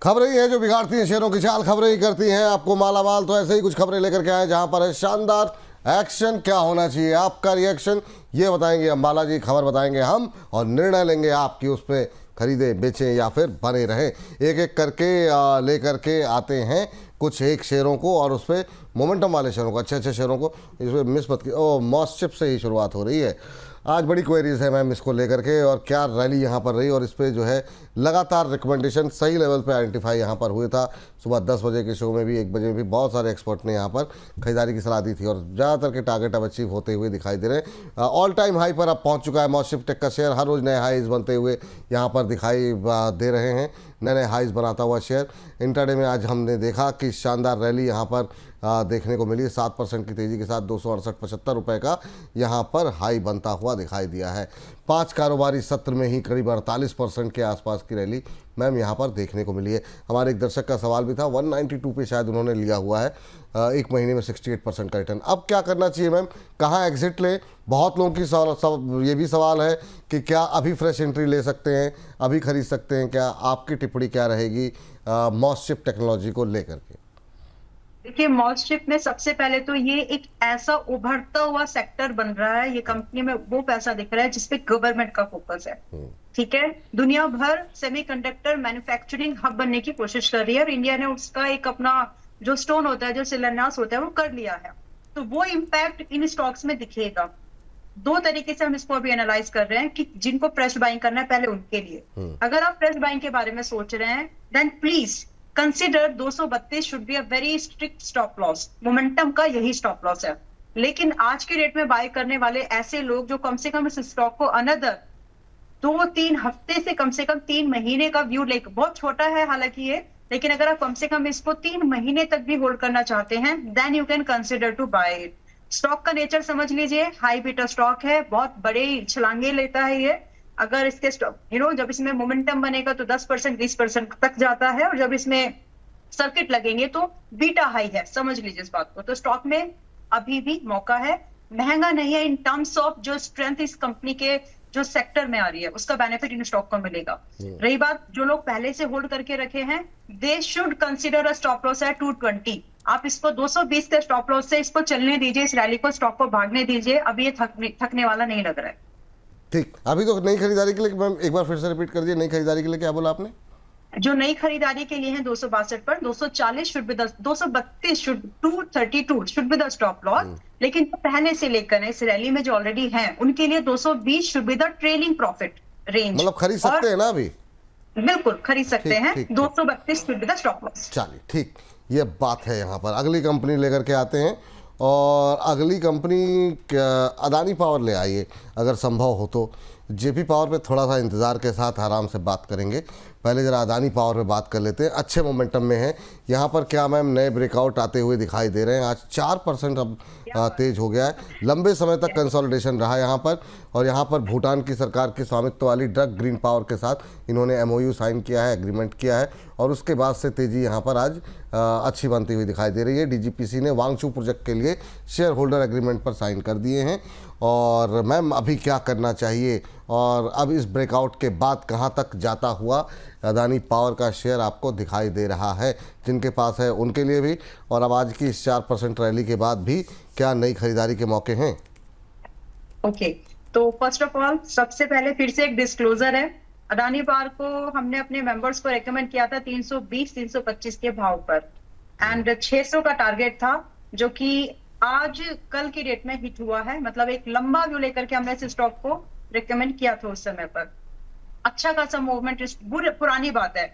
खबरें ही है जो बिगाड़ती हैं शेयरों की चाल, खबरें ही करती हैं आपको माला माल। तो ऐसे ही कुछ खबरें लेकर के आए जहां पर है शानदार एक्शन। क्या होना चाहिए आपका रिएक्शन, ये बताएंगे अंबाला जी, खबर बताएंगे हम और निर्णय लेंगे आपकी उस पर खरीदें बेचें या फिर बने रहें। एक एक करके लेकर के आते हैं कुछ एक शेयरों को और उस पर मोमेंटम वाले शेयरों को, अच्छे अच्छे शेयरों को। इस पर मिस मत की, ओ मॉस्चिप से ही शुरुआत हो रही है। आज बड़ी क्वेरीज है मैम इसको लेकर के, और क्या रैली यहाँ पर रही, और इस पर जो है लगातार रिकमेंडेशन सही लेवल पे आइडेंटिफाई यहाँ पर हुए था। सुबह 10 बजे के शो में भी, 1 बजे में भी बहुत सारे एक्सपर्ट ने यहाँ पर खरीदारी की सलाह दी थी और ज़्यादातर के टारगेट अब अचीव होते हुए दिखाई दे रहे हैं। ऑल टाइम हाई पर अब पहुँच चुका है मॉस्चिप टेक का शेयर। हर रोज़ नए हाईज बनते हुए यहाँ पर दिखाई दे रहे हैं, नए नए हाईज बनाता हुआ शेयर। इंट्राडे में आज हमने देखा कि शानदार रैली यहाँ पर देखने को मिली। 7% की तेज़ी के साथ 268-75 रुपये का यहाँ पर हाई बनता हुआ दिखाई दिया है। 5 कारोबारी सत्र में ही करीब 48% के आसपास की रैली मैम यहाँ पर देखने को मिली है। हमारे एक दर्शक का सवाल भी था, 192 पे शायद उन्होंने लिया हुआ है, 1 महीने में 68% का रिटर्न। अब क्या करना चाहिए मैम, कहाँ एग्जिट लें? बहुत लोगों की ये भी सवाल है कि क्या अभी फ्रेश एंट्री ले सकते हैं, अभी खरीद सकते हैं क्या? आपकी टिप्पणी क्या रहेगी मॉस्चिप टेक्नोलॉजी को लेकर के? देखिए, मॉस्चिप में सबसे पहले तो ये एक ऐसा उभरता हुआ सेक्टर बन रहा है, ये कंपनी में वो पैसा दिख रहा है जिसपे गवर्नमेंट का फोकस है। ठीक है, दुनिया भर सेमीकंडक्टर मैन्युफैक्चरिंग हब बनने की कोशिश कर रही है और इंडिया ने उसका एक अपना जो स्टोन होता है, जो शिलान्यास होता है, वो कर लिया है। तो वो इम्पैक्ट इन स्टॉक्स में दिखेगा। 2 तरीके से हम इसको अभी एनालाइज कर रहे हैं कि जिनको फ्रेश बाइंग करना है पहले उनके लिए। अगर आप फ्रेश बाइंग के बारे में सोच रहे हैं, then please consider 232 should be a very strict stop loss. Momentum का यही स्टॉप लॉस है। लेकिन आज के रेट में बाय करने वाले ऐसे लोग जो कम से कम इस स्टॉक को अनदर 2-3 हफ्ते से कम 3 महीने का व्यू लेकर, बहुत छोटा है हालांकि ये, लेकिन अगर आप कम से कम इसको 3 महीने तक भी होल्ड करना चाहते हैं, then you can consider to buy it. Stock का नेचर समझ लीजिए, हाई बीटा स्टॉक है, बहुत बड़े छलांगे लेता है ये। अगर इसके जब इसमें मोमेंटम बनेगा तो 10% 20% तक जाता है, और जब इसमें सर्किट लगेंगे तो बीटा हाई है, समझ लीजिए इस बात को। तो स्टॉक में अभी भी मौका है, महंगा नहीं है। इन टर्म्स ऑफ जो स्ट्रेंथ इस कंपनी के जो सेक्टर में आ रही है, उसका बेनिफिट इन स्टॉक को मिलेगा। रही बात जो लोग पहले से होल्ड करके रखे हैं, they should consider a stop loss है 220। आप इसको 220 के स्टॉप लॉस से इसको चलने दीजिए, इस रैली को, स्टॉक को भागने ददीजिए। अभी ये थकने वाला नहीं लग रहा है। ठीक, अभी तो नई खरीदारी के लिए मैम एक बार फिर से रिपीट कर दिए, नई खरीदारी के लिए क्या बोला आपने? जो नई खरीदारी के लिए है 262 पर, 240 should be the 232 should 232 should be the stop loss. लेकिन पहले से लेकर इस रैली में जो ऑलरेडी हैं उनके लिए 220 should be the trailing profit range. मतलब खरीद सकते हैं ना अभी? बिल्कुल खरीद सकते हैं। 232 should be the stop loss. चलिए ठीक, ये बात है। यहाँ पर अगली कंपनी लेकर के आते हैं, और अगली कंपनी अदानी पावर ले आइए अगर संभव हो तो। जेपी पावर पे थोड़ा सा इंतज़ार के साथ आराम से बात करेंगे। पहले ज़रा अदानी पावर पे बात कर लेते हैं। अच्छे मोमेंटम में है यहाँ पर, क्या मैम नए ब्रेकआउट आते हुए दिखाई दे रहे हैं? आज 4% अब तेज हो गया है। लंबे समय तक कंसोलिडेशन रहा यहाँ पर, और यहाँ पर भूटान की सरकार की स्वामित्व वाली ड्रग ग्रीन पावर के साथ इन्होंने MOU साइन किया है, एग्रीमेंट किया है, और उसके बाद से तेज़ी यहाँ पर आज अच्छी बनती हुई दिखाई दे रही है। DGPC ने वांगचू प्रोजेक्ट के लिए शेयर होल्डर एग्रीमेंट पर साइन कर दिए हैं। और मैम अभी क्या करना चाहिए, और अब इस ब्रेकआउट के बाद कहाँ तक जाता हुआ अदानी पावर का शेयर आपको दिखाई दे रहा है? जिनके पास है उनके लिए भी, और अब आज की इस 4% रैली के बाद भी क्या नई खरीदारी के मौके हैं? ओके, तो फर्स्ट ऑफ ऑल सबसे पहले फिर से एक डिस्क्लोजर है। अदानी पावर को हमने अपने मेंबर्स को रेकमेंड किया था 320-325 के भाव पर, एंड 600 का टारगेट था, जो कि आज कल की डेट में हिट हुआ है। मतलब एक लंबा व्यू लेकर के हमने इस स्टॉक को रेकमेंड किया था उस समय पर। अच्छा खासा मूवमेंट, पुरानी बात है।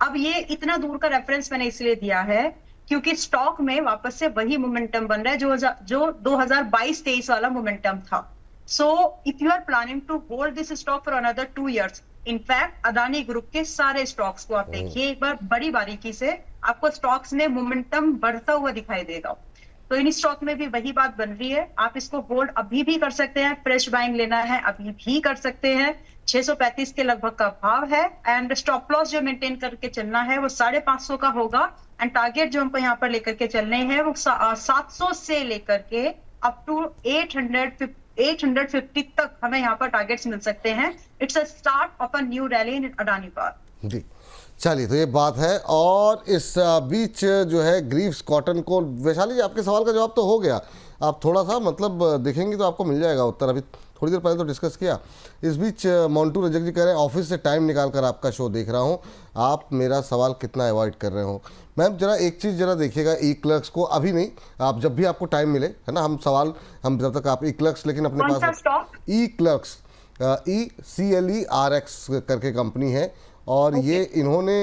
अब ये इतना दूर का रेफरेंस मैंने इसलिए दिया है क्योंकि स्टॉक में वापस से वही मोमेंटम बन रहा है जो 2022-23 वाला मोमेंटम था। So if you are planning to hold this stock for another 2 years, in fact Adani group के सारे स्टॉक्स को आप देखिए एक बार बड़ी बारीकी से, आपको स्टॉक्स में मोमेंटम बढ़ता हुआ दिखाई देगा। तो इन स्टॉक में भी वही बात बन रही है। आप इसको होल्ड अभी भी कर सकते हैं, फ्रेश बाइंग लेना है अभी भी कर सकते हैं। 635 के लगभग का भाव है, एंड स्टॉप लॉस जो मेंटेन करके चलना है वो 550 का होगा, एंड टारगेट जो हमको यहाँ पर लेकर के चलने हैं वो 700 से लेकर के अप टू 850 तक हमें यहाँ पर टारगेट्स मिल सकते हैं। It's a start of a new rally in Adani Power. जी चलिए, तो ये बात है। और इस बीच जो है ग्रीव्स कॉटन को, वैशाली जी आपके सवाल का जवाब तो हो गया, आप थोड़ा सा मतलब देखेंगे तो आपको मिल जाएगा उत्तर। अभी थोड़ी देर पहले तो डिस्कस किया। इस बीच मोन्टू रजक जी कह रहे हैं ऑफिस से टाइम निकाल कर आपका शो देख रहा हूँ, आप मेरा सवाल कितना अवॉइड कर रहे हो। मैम जरा एक चीज़ जरा देखिएगा, ई क्लर्क्स को अभी नहीं, आप जब भी आपको टाइम मिले, है ना, हम जब तक आप ई क्लर्क्स लेकिन अपने कौन सा पास स्टॉक? ई क्लर्क्स, ECLERX करके कंपनी है, और ये इन्होंने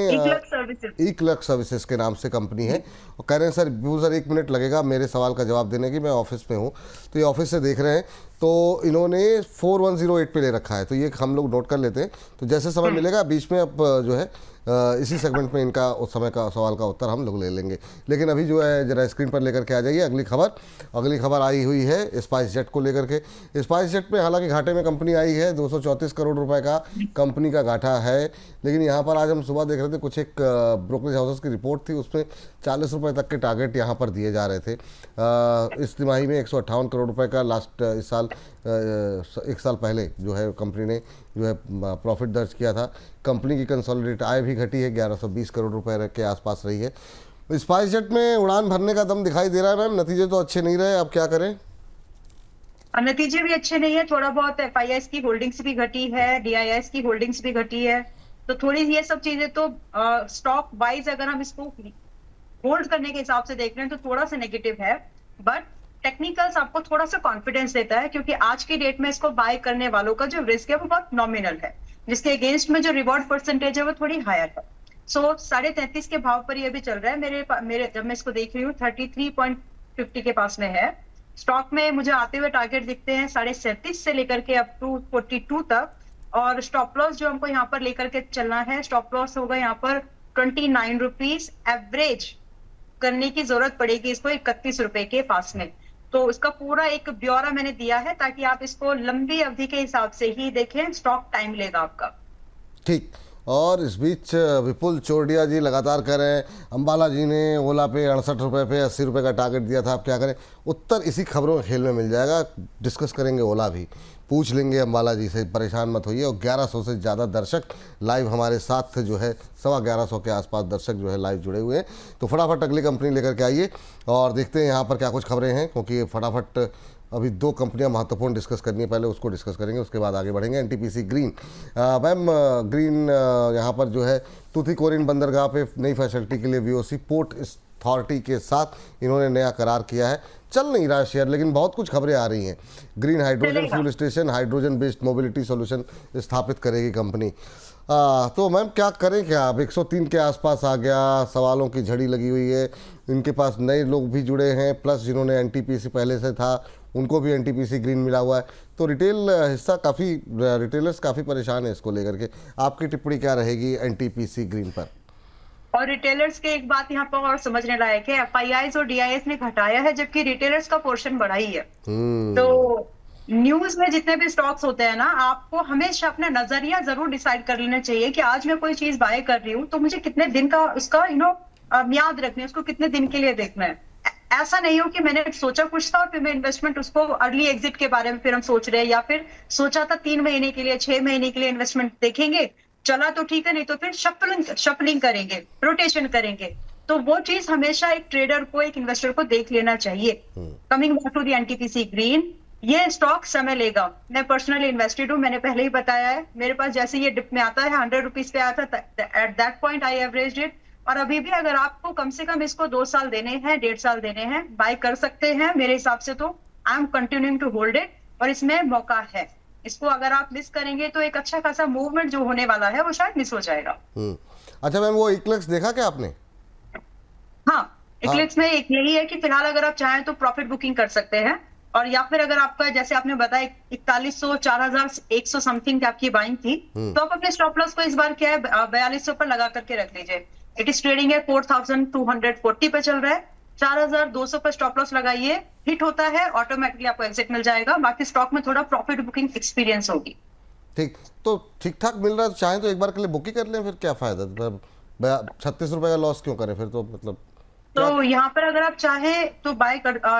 ई क्लर्क सर्विसेज के नाम से कंपनी है। और कह रहे हैं सर 1 मिनट लगेगा मेरे सवाल का जवाब देने की, मैं ऑफिस में हूँ। तो ये ऑफिस से देख रहे हैं, तो इन्होंने 4108 पे ले रखा है, तो ये हम लोग नोट कर लेते हैं। तो जैसे समय मिलेगा बीच में अब जो है इसी सेगमेंट में इनका उस समय का सवाल का उत्तर हम लोग ले लेंगे। लेकिन अभी जो है जरा स्क्रीन पर लेकर के आ जाइए अगली खबर आई हुई है स्पाइस जेट को लेकर के। स्पाइस जेट में हालांकि घाटे में कंपनी आई है, 234 करोड़ रुपए का कंपनी का घाटा है। लेकिन यहाँ पर आज हम सुबह देख रहे थे, कुछ एक ब्रोकरेज हाउसेस की रिपोर्ट थी, उसमें 40 रुपये तक के टारगेट यहाँ पर दिए जा रहे थे। इस तिमाही में 158 करोड़ रुपए का लास्ट इस साल 1 साल पहले जो है कंपनी ने जो है प्रॉफिट दर्ज किया था। कंपनी की कंसोलिडेटेड आय भी घटी है, 1120 करोड़ रुपए के आसपास रही है। स्पाइस जेट में उड़ान भरने का दम दिखाई दे रहा है मैम, नतीजे तो अच्छे नहीं रहे, अब क्या करें? नतीजे भी अच्छे नहीं है, थोड़ा बहुत FIS की होल्डिंग्स भी घटी है, DIS की होल्डिंग्स भी घटी है। तो थोड़ी ये सब चीजें तो स्टॉक वाइज अगर हम इसको होल्ड करने के हिसाब से देख रहे हैं तो थोड़ा सा नेगेटिव है। बट टेक्निकल्स आपको थोड़ा सा कॉन्फिडेंस देता है, क्योंकि आज की डेट में इसको बाय करने वालों का जो रिस्क है वो बहुत नॉमिनल है, जिसके अगेंस्ट में जो रिवॉर्ड परसेंटेज है वो थोड़ी हायर है। सो 33.5 के भाव पर ये भी चल रहा है। मेरे जब मैं इसको देख रही हूँ 33.50 के पास में है। स्टॉक में मुझे आते हुए टारगेट दिखते हैं 37.5 से लेकर के अप टू 42 तक। और स्टॉप लॉस जो हमको यहाँ पर लेकर के चलना है, स्टॉप लॉस होगा यहाँ पर 29 रुपीज। एवरेज करने की जरूरत पड़ेगी इसको 31 रुपए के पास में। तो इसका पूरा एक ब्यौरा मैंने दिया है ताकि आप इसको लंबी अवधि के हिसाब से ही देखें, स्टॉक टाइम लेगा आपका। ठीक। और इस बीच विपुल चोरडिया जी लगातार कह रहे हैं अंबाला जी ने ओला पे 68 रुपये पे 80 रुपये का टारगेट दिया था, आप क्या करें? उत्तर इसी खबरों के खेल में मिल जाएगा, डिस्कस करेंगे ओला भी, पूछ लेंगे अंबाला जी से, परेशान मत होइए। और 1100 से ज़्यादा दर्शक लाइव हमारे साथ जो है 1125 के आसपास दर्शक जो है लाइव जुड़े हुए हैं। तो फटाफट अगली कंपनी लेकर के आइए और देखते हैं यहाँ पर क्या कुछ खबरें हैं, क्योंकि फटाफट अभी 2 कंपनियां महत्वपूर्ण डिस्कस करनी है, पहले उसको डिस्कस करेंगे, उसके बाद आगे बढ़ेंगे। NTPC ग्रीन, मैम ग्रीन यहाँ पर जो है तूतीकोरिन बंदरगाह पे नई फैसिलिटी के लिए VOC पोर्ट अथॉरिटी के साथ इन्होंने नया करार किया है। चल नहीं रहा शेयर, लेकिन बहुत कुछ खबरें आ रही हैं। Green hydrogen fuel station, hydrogen based mobility solution स्थापित करेगी कंपनी। तो मैम क्या करें, क्या अब 103 के आसपास आ गया, सवालों की झड़ी लगी हुई है, इनके पास नए लोग भी जुड़े हैं, प्लस जिन्होंने NTPC पहले से था उनको भी NTPC ग्रीन मिला हुआ है। तो रिटेल हिस्सा रिटेलर्स काफ़ी परेशान है इसको लेकर के, आपकी टिप्पणी क्या रहेगी NTPC ग्रीन पर? और रिटेलर्स के एक बात यहाँ पर और समझने लायक है, FIIs और DIS ने घटाया है जबकि रिटेलर्स का पोर्शन बढ़ा ही है। तो न्यूज में जितने भी स्टॉक्स होते हैं ना, आपको हमेशा अपना नजरिया जरूर डिसाइड कर लेना चाहिए कि आज मैं कोई चीज बाय कर रही हूँ तो मुझे कितने दिन का उसका मियाद रखनी है, उसको कितने दिन के लिए देखना है। ऐसा नहीं हो कि मैंने सोचा कुछ था और फिर मैं इन्वेस्टमेंट उसको अर्ली एग्जिट के बारे में फिर हम सोच रहे हैं, या फिर सोचा था 3 महीने के लिए 6 महीने के लिए इन्वेस्टमेंट देखेंगे, चला तो ठीक है, नहीं तो फिर शफलिंग करेंगे, रोटेशन करेंगे। तो वो चीज हमेशा एक ट्रेडर को, एक इन्वेस्टर को देख लेना चाहिए। Coming back to the NTPC green, ये स्टॉक समय लेगा। मैं पर्सनली इन्वेस्टेड हूँ, मैंने पहले ही बताया है। मेरे पास जैसे ये डिप में आता है 100 रुपीज पे आया था, at that point I average it. और अभी भी अगर आपको कम से कम इसको 2 साल देने हैं, 1.5 साल देने हैं, बाय कर सकते हैं मेरे हिसाब से। तो I am continuing to hold it, और इसमें मौका है। इसको अगर आप मिस करेंगे तो एक अच्छा खासा मूवमेंट जो होने वाला है वो शायद मिस हो जाएगा। अच्छा मैम, वो इक्लिप्स देखा क्या आपने? हाँ, इक्लिप्स में एक यही है कि फिलहाल अगर आप चाहें तो प्रॉफिट बुकिंग कर सकते हैं, और या फिर अगर आपका जैसे आपने बताया 4100 4100 समथिंग आपकी बाइंग थी, तो आप अपने स्टॉप लॉस को इस बार क्या है 4200 पर लगा करके रख लीजिए। इट इज ट्रेडिंग है 4240 पे चल रहा है, 4200 पर स्टॉप लॉस लगाइए, हिट होता है ऑटोमेटिकली आपको एग्जिट मिल जाएगा। बाकी स्टॉक में थोड़ा प्रॉफिट बुकिंग एक्सपीरियंस होगी। ठीक, तो ठीक ठाक मिल रहा है, चाहे तो एक बार के लिए बुक ही कर लें, फिर क्या फायदा? 36 रुपए का लॉस क्यों करें फिर? तो मतलब तो यहाँ पर अगर आप चाहें तो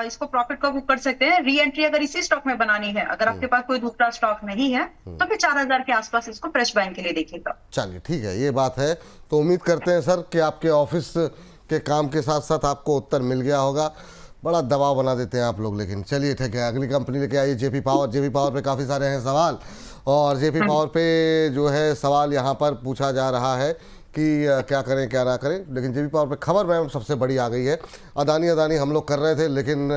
इसको प्रॉफिट को बुक कर सकते हैं। री एंट्री अगर इसी स्टॉक में बनानी है, अगर आपके पास कोई दूसरा स्टॉक नहीं है, तो फिर 4000 के आसपास इसको फ्रेश बाइंग के लिए देखिएगा। चलिए ठीक है, ये बात है। तो उम्मीद करते हैं सर कि आपके ऑफिस के काम के साथ साथ आपको उत्तर मिल गया होगा। बड़ा दबाव बना देते हैं आप लोग, लेकिन चलिए ठीक है, अगली कंपनी लेके आइए जेपी पावर। जेपी पावर पे काफ़ी सारे हैं सवाल, और जेपी पावर पे जो है सवाल यहाँ पर पूछा जा रहा है कि क्या करें क्या ना करें। लेकिन जेपी पावर पे खबर मैम सबसे बड़ी आ गई है। अदानी हम लोग कर रहे थे, लेकिन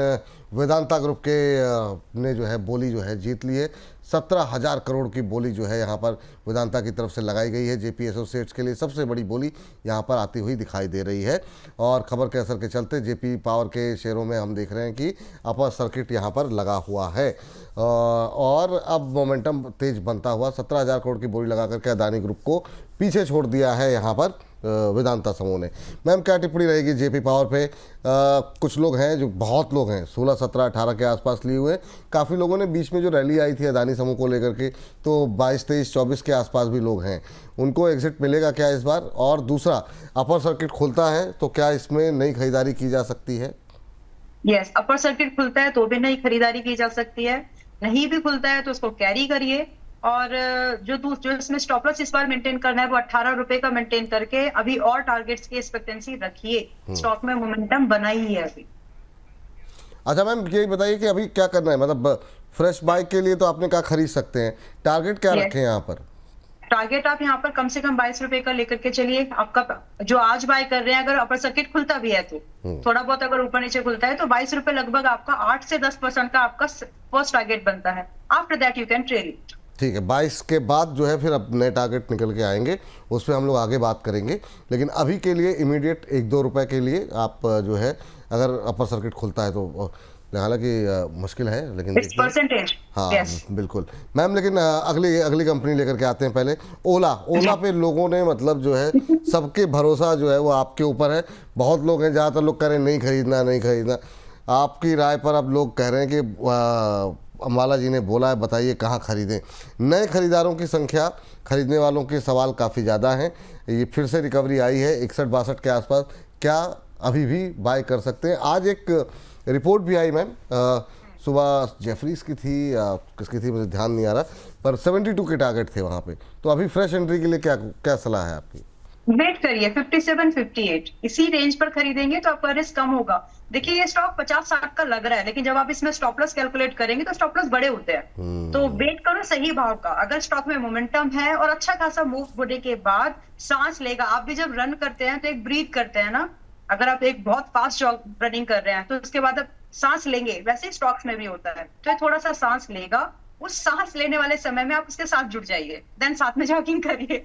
वेदांता ग्रुप के ने जो है बोली जो है जीत ली है। 17,000 करोड़ की बोली जो है यहाँ पर वेदांता की तरफ से लगाई गई है। जेपी एसोसिएट्स के लिए सबसे बड़ी बोली यहाँ पर आती हुई दिखाई दे रही है। और खबर के असर के चलते जेपी पावर के शेयरों में हम देख रहे हैं कि अपर सर्किट यहाँ पर लगा हुआ है, और अब मोमेंटम तेज बनता हुआ 17,000 करोड़ की बोली लगा करके अदानी ग्रुप को पीछे छोड़ दिया है यहाँ पर वेदांता समूह ने। मैम क्या टिप्पणी रहेगी जेपी पावर पे? कुछ लोग हैं जो, बहुत लोग हैं 16, 17, 18 के आसपास लिए हुए। काफ़ी लोगों ने बीच में जो रैली आई थी अदानी समूह को लेकर के, तो 22, 23, 24 के आसपास भी लोग हैं। उनको एग्जिट मिलेगा क्या इस बार? और दूसरा, अपर सर्किट खुलता है तो क्या इसमें नई खरीदारी की जा सकती है? यस, अपर सर्किट खुलता है तो भी नई खरीदारी की जा सकती है। नहीं भी खुलता है तो उसको कैरी करिए। और जो इसमें स्टॉप लॉस इस बार मेंटेन करना है वो 18 रुपए का मेंटेन करके अभी और टारगेट्स की एक्सपेक्टेंसी रखिए। स्टॉक में मोमेंटम बना ही है अभी। अच्छा मैम ये बताइए कि अभी क्या करना है, मतलब फ्रेश बाइक के लिए तो आपने कहा खरीद सकते हैं, टारगेट क्या रखें यहाँ पर? टारगेट आप यहाँ पर कम से कम 22 रुपए का लेकर के चलिए। आपका जो आज बाय कर रहे हैं, अगर अपर सर्किट खुलता भी है तो थोड़ा बहुत अगर ऊपर नीचे खुलता है तो 22 रुपए लगभग आपका 8 से 10% का आपका फर्स्ट टारगेट बनता है। After that you can trade it. ठीक है, 22 के बाद जो है फिर अब नए टारगेट निकल के आएंगे, उस पर हम लोग आगे बात करेंगे। लेकिन अभी के लिए इमीडिएट 1-2 रुपए के लिए आप जो है अगर अपर सर्किट खुलता है तो, हालांकि मुश्किल है लेकिन परसेंटेज। हाँ yes. बिल्कुल मैम। लेकिन अगली कंपनी लेकर के आते हैं। पहले ओला पे लोगों ने मतलब जो है सबके भरोसा जो है वो आपके ऊपर है। बहुत लोग हैं, ज़्यादातर लोग कह रहे हैं नहीं खरीदना। आपकी राय पर अब लोग कह रहे हैं कि अम्बाला जी ने बोला है, बताइए कहाँ खरीदें। नए खरीदारों की संख्या, खरीदने वालों के सवाल काफ़ी ज़्यादा हैं। ये फिर से रिकवरी आई है 61-62 के आसपास, क्या अभी भी बाय कर सकते हैं? आज एक रिपोर्ट भी आई मैम, सुबह जेफरीज की थी, किसकी थी मुझे ध्यान नहीं आ रहा, पर 72 के टारगेट थे वहाँ पे। तो अभी फ्रेश एंट्री के लिए क्या सलाह है आपकी? वेट करिए 57-58 इसी रेंज पर खरीदेंगे तो आपका रिस्क कम होगा। देखिए ये स्टॉक 50-60 का लग रहा है, लेकिन जब आप इसमें स्टॉप लॉस कैलकुलेट करेंगे तो स्टॉप लॉस बड़े होते हैं। तो वेट करो सही भाव का। अगर स्टॉक में मोमेंटम है और अच्छा खासा मूव होने के बाद सांस लेगा। आप भी जब रन करते हैं तो एक ब्रीथ करते हैं ना, अगर आप एक बहुत फास्ट जॉग रनिंग कर रहे हैं तो उसके बाद आप सांस लेंगे, वैसे ही स्टॉक्स में भी होता है। तो ये थोड़ा सा सांस लेगा, उस सांस लेने वाले समय में आप उसके साथ जुड़ जाइए, देन साथ में जॉगिंग करिए।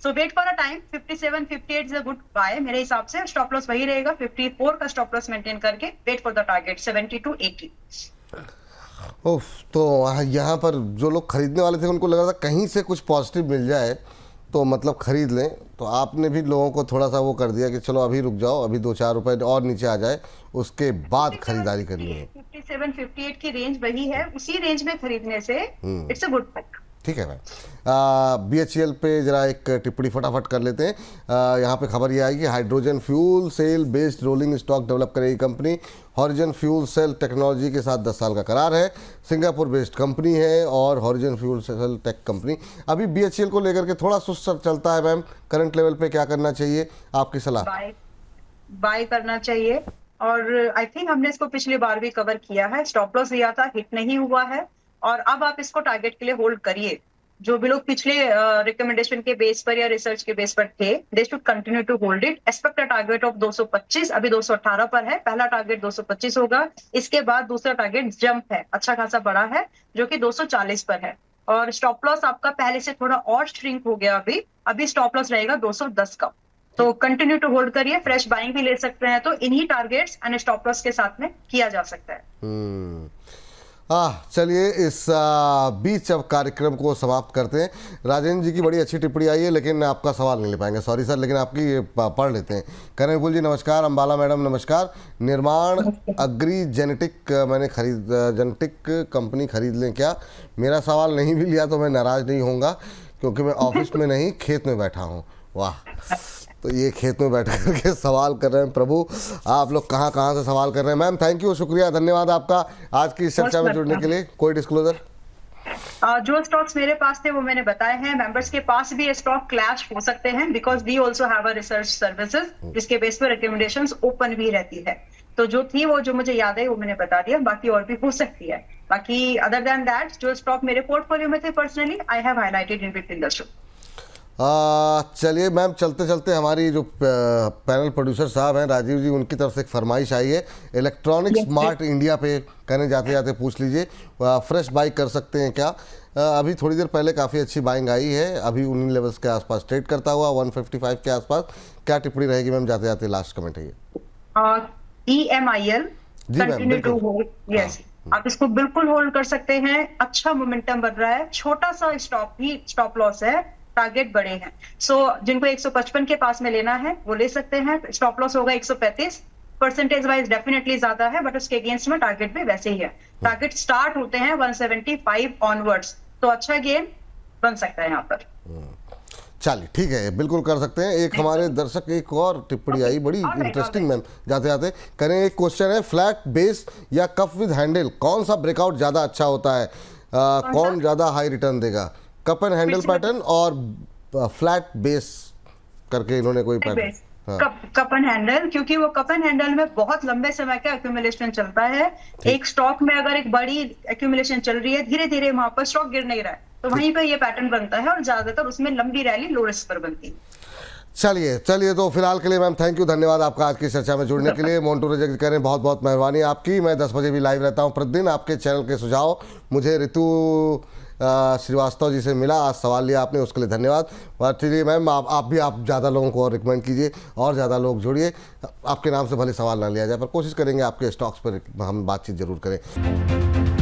So wait for a time. 57-58 is a good buy मेरे हिसाब से। स्टॉप लॉस वही रहेगा 54 का स्टॉप लॉस मेंटेन करके वेट फॉर द टारगेट 70-80। ओफ, तो यहाँ पर जो लोग खरीदने वाले थे उनको लगा था कहीं से कुछ पॉजिटिव मिल जाए तो मतलब खरीद लें, तो आपने भी लोगों को थोड़ा सा वो कर दिया कि चलो अभी रुक जाओ, अभी 2-4 रुपए और नीचे आ जाए उसके बाद खरीदारी करनी है। 57-58 की रेंज वही है, उसी रेंज में खरीदने से इट्स अ गुड पिक। ठीक है मैम। BHEL पे जरा एक टिप्पणी फटाफट कर लेते हैं। यहाँ पे खबर ये आई कि hydrogen fuel cell based rolling stock develop करेगी company. Horizon fuel cell technology के साथ 10 साल का करार है। सिंगापुर बेस्ड कंपनी है और horizon fuel cell tech company. अभी BHEL को लेकर के थोड़ा सुस्त चलता है मैम, करंट लेवल पे क्या करना चाहिए, आपकी सलाह? बाय करना चाहिए। और आई थिंक हमने इसको पिछली बार भी कवर किया है। स्टॉप लॉस दिया था, हिट नहीं हुआ है, और अब आप इसको टारगेट के लिए होल्ड करिए। जो भी लोग पिछले रिकमेंडेशन के बेस पर या रिसर्च के बेस पर थे, they should continue to hold it. Expect a target of 225, अभी 218 पर है। पहला टारगेट 225 होगा, इसके बाद दूसरा टारगेट जंप है, अच्छा खासा बड़ा है, जो कि 240 पर है। और स्टॉप लॉस आपका पहले से थोड़ा और श्रिंक हो गया। अभी स्टॉप लॉस रहेगा 210 का। तो कंटिन्यू टू होल्ड करिए। फ्रेश बाइंग भी ले सकते हैं, तो इन्हीं टारगेट्स एंड स्टॉप लॉस के साथ में किया जा सकता है। चलिए इस बीच अब कार्यक्रम को समाप्त करते हैं। राजेंद्र जी की बड़ी अच्छी टिप्पणी आई है, लेकिन आपका सवाल नहीं ले पाएंगे, सॉरी सर, लेकिन आपकी पढ़ लेते हैं। करण विपुल जी नमस्कार, अम्बाला मैडम नमस्कार। निर्माण अग्री जेनेटिक जेनेटिक कंपनी खरीद लें क्या? मेरा सवाल नहीं भी लिया तो मैं नाराज नहीं होऊंगा, क्योंकि मैं ऑफिस में नहीं खेत में बैठा हूँ। वाह, तो ये खेत में बैठ करके सवाल कर रहे हैं। प्रभु आप लोग कहाँ कहाँ से सवाल कर रहे हैं। मैम थैंक यू, शुक्रिया, धन्यवाद आपका आज की इस चर्चा में जुड़ने के लिए। कोई डिस्क्लोजर? जो स्टॉक्स मेरे पास थे वो मैंने बताए हैं। मेंबर्स के पास भी स्टॉक क्लैश हो सकते हैं because we also have a research services जिसके बेस पर रिकमेंडेशंस ओपन भी रहती है। तो जो थी वो जो मुझे याद है वो मैंने बता दिया, बाकी और भी हो सकती है। बाकी अदर देन दैट जो स्टॉक मेरे पोर्टफोलियो में थे personally I have highlighted in between the show. चलिए मैम, चलते चलते हमारी जो पैनल प्रोड्यूसर साहब हैं राजीव जी, उनकी तरफ से एक फरमाइश आई है इलेक्ट्रॉनिक स्मार्ट इंडिया पे कहने जाते जाते पूछ लीजिए फ्रेश बाई कर सकते हैं क्या? अभी थोड़ी देर पहले काफ़ी अच्छी बाइंग आई है, अभी उन्हीं लेवल्स के आसपास ट्रेड करता हुआ 155 के आसपास। क्या टिप्पणी रहेगी मैम जाते जाते? लास्ट कमेंट है ये। EMIL ji ma'am, continue to hold, yes आप इसको बिल्कुल होल्ड कर सकते हैं। अच्छा मोमेंटम बन रहा है, छोटा सा स्टॉप लॉस है, टारगेट बड़े हैं। सो जिनको 155 के पास में लेना है वो ले सकते हैं। स्टॉप लॉस होगा 135, परसेंटेज वाइज डेफिनेटली ज्यादा है बट उसके अगेंस्ट में टारगेट भी वैसे ही है। टारगेट स्टार्ट होते हैं 175 ऑनवर्ड्स, तो अच्छा गेम बन सकता है यहाँ पर। चलिए ठीक है, बिल्कुल कर सकते हैं। एक हमारे दर्शक एक और टिप्पणी आई बड़ी इंटरेस्टिंग मैम जाते जाते करें। एक क्वेश्चन है फ्लैट बेस या कप विद हैंडल कौन सा ब्रेकआउट ज़्यादा अच्छा होता है? कौन ज़्यादा हाई रिटर्न देगा? कप एंड हैंडल पैटर्न और फ्लैट बेस करके इन्होंने कोई पैटर्न। कप एंड हैंडल, क्योंकि वो कप एंड हैंडल में बहुत लंबे समय का एक्यूमुलेशन चलता है। एक स्टॉक में अगर एक बड़ी एक्यूमुलेशन चल रही है, धीरे धीरे वहां पर स्टॉक गिर नहीं रहा है, तो वहीं पर ये पैटर्न बनता है और ज्यादातर उसमें लंबी रैली लो रिस्क पर बनती है। चलिए तो फिलहाल के लिए मैम थैंक यू, धन्यवाद आपका आज की चर्चा में जुड़ने के लिए। मोन्टू रिजेक्ट करें, बहुत बहुत मेहरबानी आपकी। मैं 10 बजे भी लाइव रहता हूँ प्रतिदिन। आपके चैनल के सुझाव मुझे ऋतु श्रीवास्तव जी से मिला, आज सवाल लिया आपने, उसके लिए धन्यवाद। और चलिए मैम आप ज़्यादा लोगों को और रिकमेंड कीजिए और ज़्यादा लोग जुड़िए। आपके नाम से भले सवाल ना लिया जाए पर कोशिश करेंगे आपके स्टॉक्स पर हम बातचीत जरूर करें।